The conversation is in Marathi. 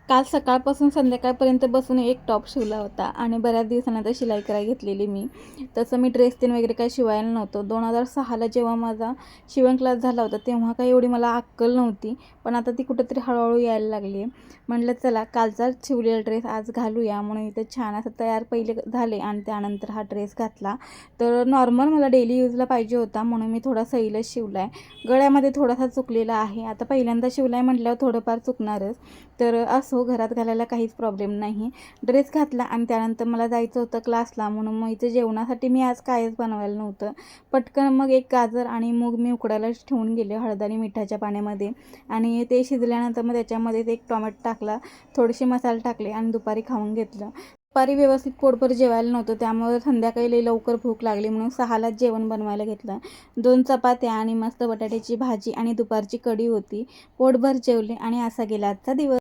काल सकाळपासून संध्याकाळपर्यंत बसून एक टॉप शिवला होता आणि बऱ्याच दिवसानंतर शिलाई करायला घेतलेली मी. तसं मी ड्रेस तीन वगैरे काही शिवायला नव्हतं. 2006ला जेव्हा माझा शिवण क्लास झाला होता तेव्हा काही एवढी मला अक्कल नव्हती, पण आता ती कुठंतरी हळूहळू यायला लागली आहे. म्हटलं चला कालचा शिवलेला ड्रेस आज घालूया, म्हणून इथे छान असं तयार पहिले झाले आणि त्यानंतर हा ड्रेस घातला. तर नॉर्मल मला डेली यूजला पाहिजे होता म्हणून मी थोडा सैलच शिवला आहे. गळ्यामध्ये थोडासा चुकलेला आहे. आता पहिल्यांदा शिवला आहे म्हटल्यावर थोडंफार चुकणारच, तर असो घरात घालायला काहीच प्रॉब्लेम नाही. ड्रेस घातला आणि त्यानंतर मला जायचं होतं क्लासला, म्हणून मग इथे जेवणासाठी मी आज काहीच बनवायला नव्हतं. पटकन मग एक गाजर आणि मूग मी उकडायला ठेवून गेले हळद आणि मिठाच्या पाण्यामध्ये, आणि ते शिजल्यानंतर मग त्याच्यामध्ये एक टोमॅटो टाकला, थोडेसे मसाले टाकले आणि दुपारी खाऊन घेतलं. दुपारी व्यवस्थित पोटभर जेवायला नव्हतं, त्यामुळे संध्याकाळी लई लवकर भूक लागली म्हणून 6लाच जेवण बनवायला घेतलं. 2 चपात्या आणि मस्त बटाट्याची भाजी आणि दुपारची कढी होती. पोटभर जेवले आणि असा गेला आजचा दिवस.